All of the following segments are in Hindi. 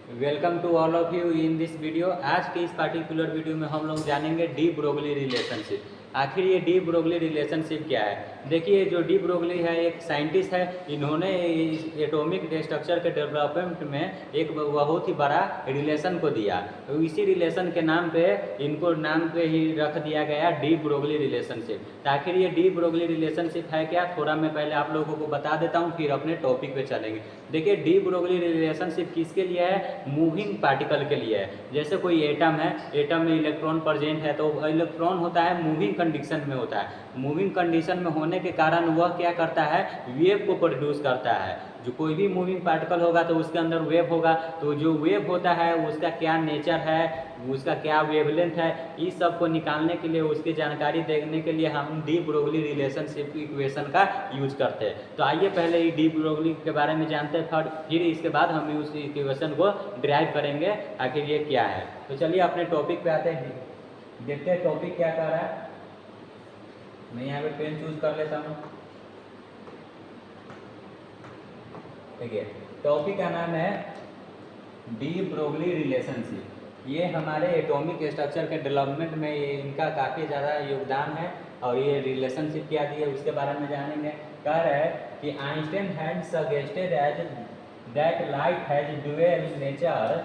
Welcome to all of you in this video. आज के इस पार्टिकुलर वीडियो में हम लोग जानेंगे डी ब्रोगली रिलेशनशिप। आखिर ये डी ब्रोगली रिलेशनशिप क्या है। देखिए, जो डी ब्रोगली है एक साइंटिस्ट है। इन्होंने एटॉमिक स्ट्रक्चर के डेवलपमेंट में एक बहुत ही बड़ा रिलेशन को दिया। तो इसी रिलेशन के नाम पे इनको नाम पे ही रख दिया गया डी ब्रोगली रिलेशनशिप। तो आखिर ये डी ब्रोगली रिलेशनशिप है क्या, थोड़ा मैं पहले आप लोगों को बता देता हूँ, फिर अपने टॉपिक पे चलेंगे। देखिए, डी ब्रोगली रिलेशनशिप किसके लिए है? मूविंग पार्टिकल के लिए है। जैसे कोई एटम है, एटम में इलेक्ट्रॉन प्रेजेंट है, तो इलेक्ट्रॉन होता है मूविंग कंडीशन में होता है। मूविंग कंडीशन में होने के कारण वह क्या करता है? वेव को प्रोड्यूस करता है। जो कोई भी मूविंग पार्टिकल होगा तो उसके अंदर वेव होगा। तो जो वेव होता है उसका क्या नेचर है, उसका क्या वेवलेंथ है, इस सब को निकालने के लिए, उसकी जानकारी देने के लिए हम डी ब्रोगली रिलेशनशिप इक्वेशन का यूज करते हैं। तो आइए पहले ही डी ब्रोगली के बारे में जानते हैं, फिर इसके बाद हम उस इक्वेशन को ड्राइव करेंगे आखिर ये क्या है। तो चलिए अपने टॉपिक पे आते हैं, देखते हैं टॉपिक क्या कह रहा है। मैं यहाँ पे पेन चूज कर लेता हूँ। देखिए, टॉपिक का नाम है डी ब्रोगली रिलेशनशिप। ये हमारे एटॉमिक स्ट्रक्चर के डेवलपमेंट में इनका काफ़ी ज़्यादा योगदान है। और ये रिलेशनशिप क्या दी है उसके बारे में जानेंगे। कह रहा है कि Einstein had suggested as that light has dual nature,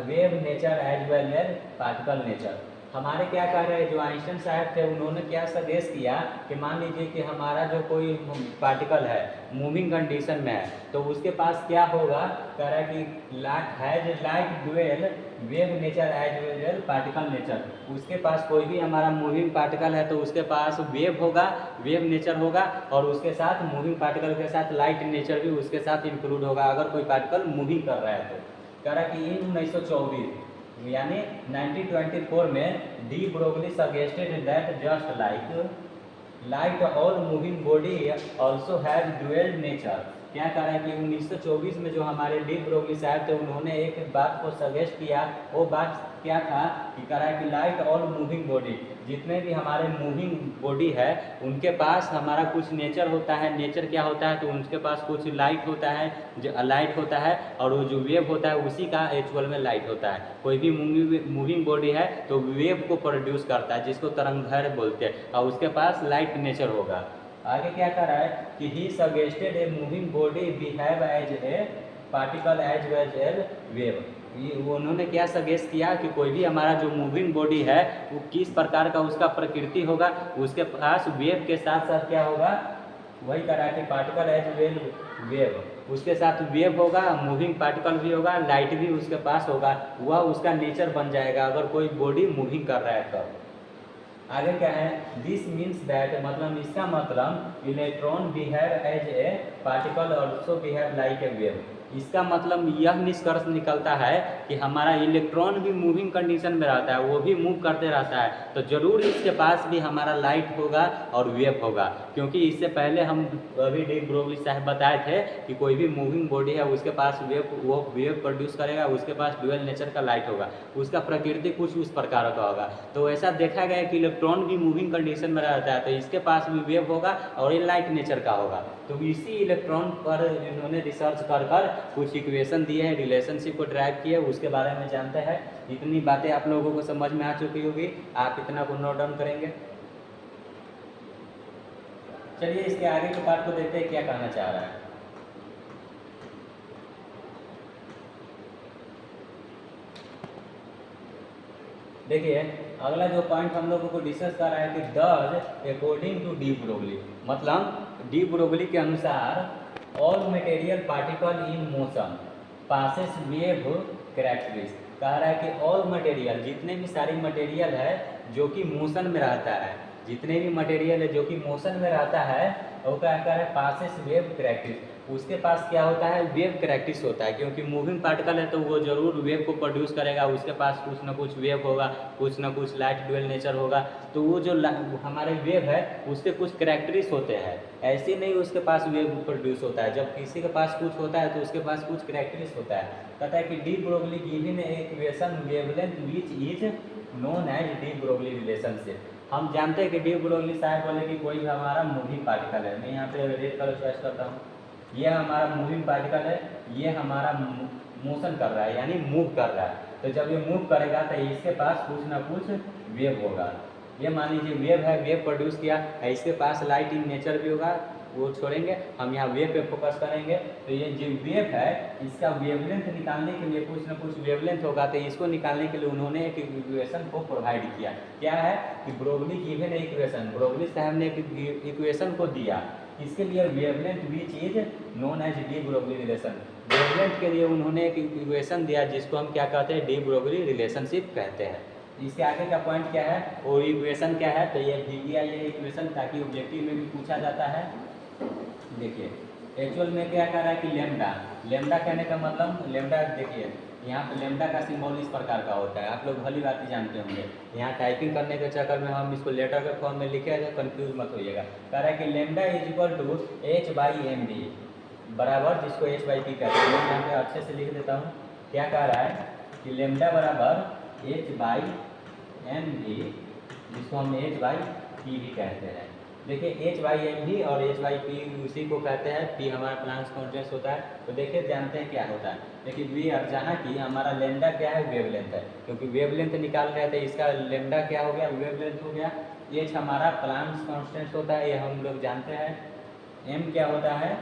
wave nature as well as particle nature. हमारे क्या कह रहे हैं, जो आइंस्टाइन साहब थे उन्होंने क्या सजेस्ट किया कि मान लीजिए कि हमारा जो कोई पार्टिकल है मूविंग कंडीशन में है, तो उसके पास क्या होगा। कह रहा है कि light dual wave nature as well particle nature. उसके पास कोई भी हमारा मूविंग पार्टिकल है तो उसके पास वेव होगा, वेव नेचर होगा, और उसके साथ मूविंग पार्टिकल के साथ लाइट नेचर भी उसके साथ इंक्लूड होगा अगर कोई पार्टिकल मूविंग कर रहा है तो। कह रहा है कि इन 1924 यानी 1924 में de Broglie suggested that just light all moving body also have dual nature. क्या कह रहा है कि 1924 में जो हमारे डी ब्रोगली साहब थे उन्होंने एक बात को सजेस्ट किया। वो बात क्या था कि कह रहा है कि लाइट ऑल मूविंग बॉडी, जितने भी हमारे मूविंग बॉडी है उनके पास हमारा कुछ नेचर होता है। नेचर क्या होता है? तो उनके पास कुछ लाइट होता है, जो लाइट होता है, और वो जो वेव होता है उसी का एक्चुअल में लाइट होता है। कोई भी मूविंग बॉडी है तो वेव को प्रोड्यूस करता है, जिसको तरंगदैर्घ्य बोलते हैं, और उसके पास लाइट नेचर होगा। आगे क्या कर रहा है कि he suggested a moving body behave as a particle as well as wave. उन्होंने क्या सजेस्ट किया कि कोई भी हमारा जो मूविंग बॉडी है वो किस प्रकार का उसका प्रकृति होगा, उसके पास वेव के साथ साथ क्या होगा, वही कह रहा है कि पार्टिकल एज वेल वेव, उसके साथ वेव होगा, मूविंग पार्टिकल भी होगा, लाइट भी उसके पास होगा। वह उसका नेचर बन जाएगा अगर कोई बॉडी मूविंग कर रहा है तो। आगे क्या है, दिस मीन्स दैट, मतलब इसका मतलब electron behave as a particle also behave like a wave. इसका मतलब यह निष्कर्ष निकलता है कि हमारा इलेक्ट्रॉन भी मूविंग कंडीशन में रहता है, वो भी मूव करते रहता है, तो जरूर इसके पास भी हमारा लाइट होगा और वेव होगा। क्योंकि इससे पहले हम अभी डी ब्रोगली साहब बताए थे कि कोई भी मूविंग बॉडी है उसके पास वो वेव प्रोड्यूस करेगा, उसके पास ड्यूअल नेचर का लाइट होगा, उसका प्रकृति कुछ उस प्रकार का होगा। तो ऐसा देखा गया कि इलेक्ट्रॉन भी मूविंग कंडीशन में रहता है तो इसके पास भी वेव होगा और ये लाइट नेचर का होगा। तो इसी इलेक्ट्रॉन पर इन्होंने रिसर्च कर कुछ इक्वेशन दिए हैं, रिलेशनशिप को ड्राइव किए, उसके बारे में जानते हैं। इतनी बातें आप लोगों को समझ में आ चुकी होगी, आप इतना को नोट डाउन करेंगे। चलिए इसके आगे के पार्ट को देखते हैं क्या कहना चाह रहा है। देखिए, अगला जो पॉइंट हम लोगों को डिस्कस कर रहा है कि दस अकॉर्डिंग टू डी ब्रोगली, मतलब डी ब्रोगली के अनुसार all material particle in motion passes wave characteristics. कह रहा है कि ऑल मटेरियल, जितने भी सारी मटेरियल है जो कि मोशन में रहता है, जितने भी मटेरियल है जो कि मोशन में रहता है वो क्या कह रहा है, पासेस वेव कैरेक्टरिस्टिक्स। उसके पास क्या होता है, वेव कैरेक्टरिस्टिक्स होता है, क्योंकि मूविंग पार्टिकल है तो वो जरूर वेव को प्रोड्यूस करेगा, उसके पास कुछ ना कुछ वेव होगा, कुछ ना कुछ लाइट ड्यूअल नेचर होगा। तो वो जो हमारे वेव है उसके कुछ कैरेक्टरिस्टिक्स होते हैं, ऐसे नहीं उसके पास वेव प्रोड्यूस होता है। जब किसी के पास कुछ होता है तो उसके पास कुछ कैरेक्टरिस्टिक्स होता है। कहता है कि de Broglie given equation wavelength which is known as de Broglie relationship. हम जानते हैं कि डी ब्रोगली साहब बोले कि कोई भी हमारा मूविंग पार्टिकल है। मैं यहाँ पे रेड कलर चॉइस करता हूँ। ये हमारा मूविंग पार्टिकल है, ये हमारा मोशन कर रहा है यानी मूव कर रहा है। तो जब ये मूव करेगा तो इसके पास कुछ ना कुछ वेव होगा। ये मान लीजिए वेव है, वेव प्रोड्यूस किया, इसके पास लाइट इन नेचर भी होगा, वो छोड़ेंगे, हम यहाँ वेव पे फोकस करेंगे। तो ये जो वेव है इसका वेवलेंथ निकालने के लिए कुछ ना कुछ वेवलेंथ होगा, तो इसको निकालने के लिए उन्होंने एक इक्वेशन को प्रोवाइड किया। क्या है कि ब्रोगली गिवन इक्वेशन, ब्रोगली साहब ने एक इक्वेशन को दिया, इसके लिए wavelength which is known as de Broglie relation. Wavelength के लिए उन्होंने एक इक्वेशन दिया जिसको हम क्या कहते हैं, डी ब्रोगली रिलेशनशिप कहते हैं। इसके आगे का पॉइंट क्या है, वो इक्वेशन क्या है, तो ये दी गया ये इक्वेशन, ताकि ऑब्जेक्टिव में भी पूछा जाता है। देखिए एक्चुअल में क्या कह रहा है कि लेमडा, लेमडा कहने का मतलब लेमडा, देखिए यहाँ पे लेमडा का सिंबल इस प्रकार का होता है, आप लोग भली बात ही जानते होंगे। यहाँ टाइपिंग करने के चक्कर में हम इसको लेटर के फॉर्म में लिखे हैं, कंफ्यूज मत होइएगा। कह रहा है कि lambda is equal to h/mv बराबर, जिसको h/p कहते हैं, मैं यहाँ पे अच्छे से लिख देता हूँ। क्या कह रहा है कि लेमडा बराबर h/mv, जिसको हम h/p भी कहते हैं। देखिए h/mv और h/p उसी को कहते हैं, p हमारा प्लांक्स कॉन्स्टेंट होता है। तो देखिए जानते हैं क्या होता है, देखिए वी अब जहाँ की हमारा लेमडा क्या है, वेवलेंथ है, क्योंकि वेवलेंथ निकाल रहे थे, इसका लेमडा क्या हो गया, वेवलेंथ हो गया। h हमारा प्लांक्स कॉन्स्टेंट होता है, ये हम लोग जानते हैं। m क्या होता है,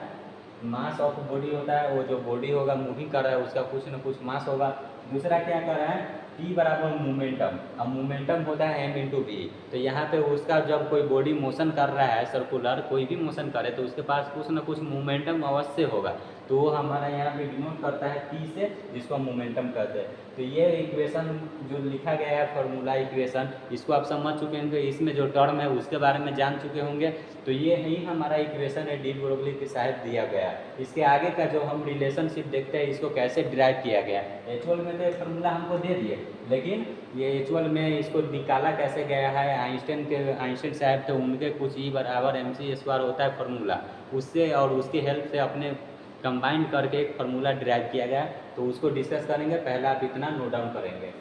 मास ऑफ बॉडी होता है, वो जो बॉडी होगा मूविंग कर रहा है उसका कुछ न कुछ मास होगा। दूसरा क्या कर रहा है, p बराबर मोमेंटम, अब मोमेंटम होता है m इंटू वी। तो यहाँ पे उसका जब कोई बॉडी मोशन कर रहा है, सर्कुलर कोई भी मोशन करे, तो उसके पास कुछ न कुछ मोमेंटम अवश्य होगा, तो वो हमारा यहाँ पे डिनोट करता है p से, जिसको हम मोमेंटम कहते हैं। तो ये इक्वेशन जो लिखा गया है फार्मूला इक्वेशन, इसको आप समझ चुके होंगे, इसमें जो टर्म है उसके बारे में जान चुके होंगे। तो ये ही हमारा इक्वेशन है, डी ब्रोगली के साथ दिया गया। इसके आगे का जो हम रिलेशनशिप देखते हैं, इसको कैसे डिराइव किया गया। एक्चुअल में तो फार्मूला हमको दे दिए, लेकिन ये एक्चुअल में इसको निकाला कैसे गया है, आइंस्टाइन साहब थे, उनके कुछ ई बराबर mc² होता है फार्मूला, उससे और उसकी हेल्प से अपने कंबाइन करके एक फार्मूला डिराइव किया गया। तो उसको डिस्कस करेंगे, पहला आप इतना नोट डाउन करेंगे।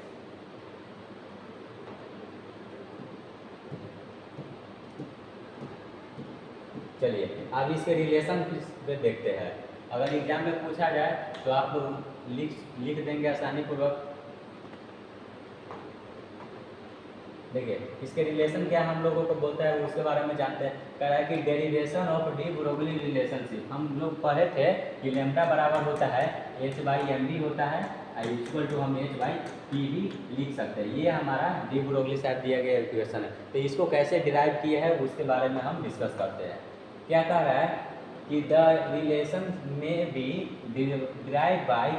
चलिए अब इसके रिलेशन पे देखते हैं। अगर एग्जाम में पूछा जाए तो आप लिख देंगे आसानी पूर्वक। देखिए इसके रिलेशन क्या हम लोगों को बोलता है उसके बारे में जानते हैं। कह रहा है कि derivation of D Broglie relationship, हम लोग पढ़े थे कि लेमडा बराबर होता है h/mv होता है, इक्वल टू हम h/p भी लिख सकते हैं। ये हमारा डी ब्रोगली साहब दिया गया इक्वेशन है। तो इसको कैसे डिराइव किए हैं उसके बारे में हम डिस्कस करते हैं। क्या कह रहा है कि the relation may be derive by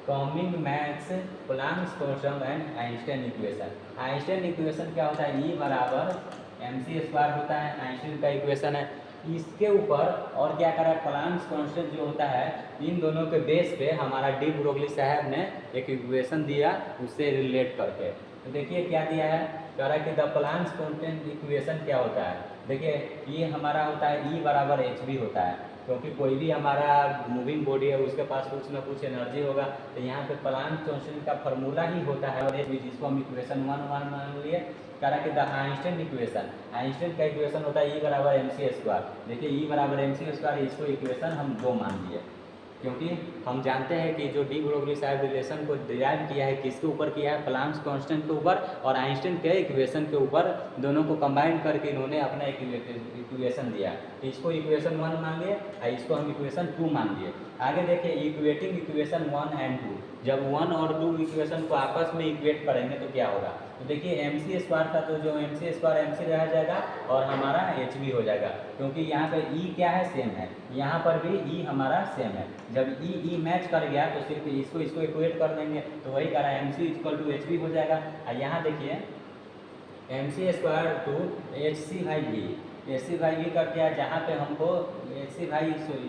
combining Max Planck's constant and Einstein equation. Einstein equation क्या होता है, ई बराबर mc² होता है, आइंस्टाइन का इक्वेशन है। इसके ऊपर और क्या करा, प्लांक्स कांस्टेंट जो होता है, इन दोनों के बेस पे हमारा डी ब्रोगली साहब ने एक इक्वेशन दिया उससे रिलेट करके। तो देखिए क्या दिया है, कह रहा है कि द प्लांक्स कांस्टेंट इक्वेशन क्या होता है। देखिए ये हमारा होता है ई बराबर hv होता है, क्योंकि कोई भी हमारा मूविंग बॉडी है उसके पास कुछ ना कुछ एनर्जी होगा। तो यहाँ पे प्लांक्स कांस्टेंट का फार्मूला ही होता है, और जिसको हम इक्वेशन 1 मान लिए। कह रहा है कि द आइंस्टाइन इक्वेशन, आइंस्टाइन का इक्वेशन होता है ई बराबर mc²। देखिए ई बराबर mc², इसको इक्वेशन हम 2 मान लिए, क्योंकि हम जानते हैं कि जो डी ब्रोगली साहब रिलेशन को डिराइव किया है किसके ऊपर किया है, प्लांक्स कांस्टेंट के ऊपर और आइंस्टाइन के इक्वेशन के ऊपर, दोनों को कंबाइन करके इन्होंने अपना इक्वेशन दिया। तो इसको इक्वेशन 1 मान लिए और इसको हम इक्वेशन 2 मान लिए। आगे देखिए इक्वेटिंग इक्वेशन 1 एंड 2, जब 1 और 2 इक्वेशन को आपस में इक्वेट करेंगे तो क्या होगा। तो देखिए mc² था, तो जो mc² mc रह जाएगा और हमारा hv हो जाएगा, क्योंकि यहाँ पे e क्या है, सेम है, यहाँ पर भी e हमारा सेम है। जब e मैच कर गया तो सिर्फ इसको इक्वेट कर देंगे, तो वही कह रहा है mc = hv हो जाएगा। और यहाँ देखिए mc² टू hc/v, hc/v का क्या, जहाँ पे हमको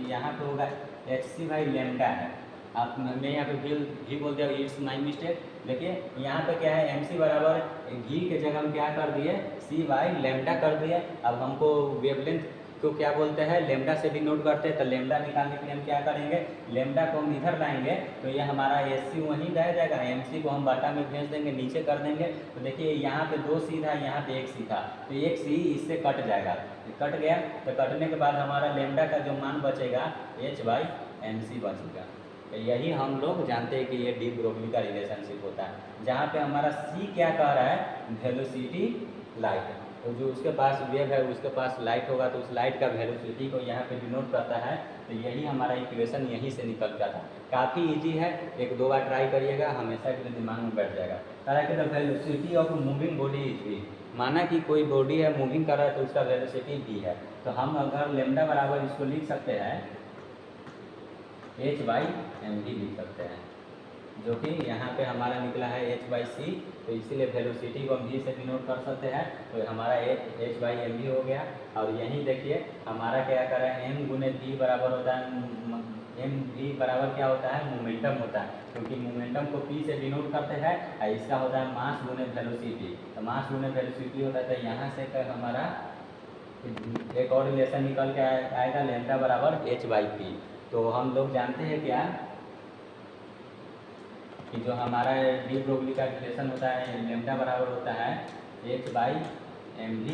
यहाँ पे होगा hc/λ है, आप मैं यहाँ पे भी बोल दिया, इट्स माई मिस्टेक। देखिए यहाँ पे क्या है, mc बराबर घी के जगह हम क्या कर दिए, c/λ कर दिए। अब हमको वेवलेंथ को क्या बोलते हैं, लेमडा से भी नोट करते हैं। तो लेमडा निकालने के लिए हम क्या करेंगे, लेमडा को हम इधर लाएंगे तो ये हमारा एससी वहीं रह जाएगा, एमसी को हम बाटा में भेज देंगे, नीचे कर देंगे। तो देखिए यहाँ पे 2 सी था, यहाँ पे 1 सी था, तो 1 सी इससे कट जाएगा। ये कट गया, तो कटने के बाद हमारा लेमडा का जो मान बचेगा h/mc बचेगा। तो यही हम लोग जानते हैं कि ये डी ब्रोगली का रिलेशनशिप होता है, जहाँ पे हमारा सी क्या कह रहा है, वेलोसिटी लाइट। तो जो उसके पास वेव है उसके पास लाइट होगा, तो उस लाइट का वेलोसिटी को यहाँ पे डिनोट करता है। तो यही हमारा इक्वेशन यहीं से निकल जाता है। काफ़ी इजी है, एक दो बार ट्राई करिएगा, हमेशा के लिए दिमाग में बैठ जाएगा। कह कि the velocity of moving body is v। माना कि कोई बॉडी है मूविंग कर रहा है तो उसका वेलोसिटी v है। तो हम अगर लेमडा बराबर इसको लिख सकते हैं h/mv लिख सकते हैं, जो कि यहाँ पे हमारा निकला है h/c। तो इसीलिए वेलोसिटी को हम v से डिनोट कर सकते हैं, तो हमारा h/mv हो गया। और यहीं देखिए हमारा क्या करें, m गुने v बराबर होता है mv बराबर क्या होता है, मोमेंटम होता है, क्योंकि मोमेंटम को p से डिनोट करते हैं और इसका होता है मास गुने वेलोसिटी। तो मास गुने वेलोसिटी होता है, तो यहाँ से हमारा एक और रिलेशन निकल के आएगा, लेमडा बराबर h/p। तो हम लोग जानते हैं क्या कि जो हमारा डी ब्रोगली का रिलेशन होता है, लेमडा बराबर होता है h/mv,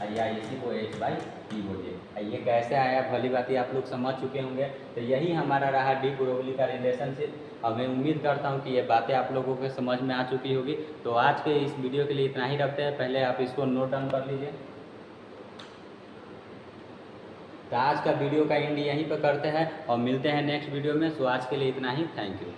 या इसी को h/p बोलिए। ये कैसे आया भली बात आप लोग समझ चुके होंगे। तो यही हमारा रहा डी ब्रोगली का रिलेशनशिप। और मैं उम्मीद करता हूँ कि ये बातें आप लोगों के समझ में आ चुकी होगी। तो आज के इस वीडियो के लिए इतना ही रखते हैं, पहले आप इसको नोट डाउन कर लीजिए। तो आज का वीडियो का एंड यहीं पर करते हैं और मिलते हैं नेक्स्ट वीडियो में। सो आज के लिए इतना ही, थैंक यू।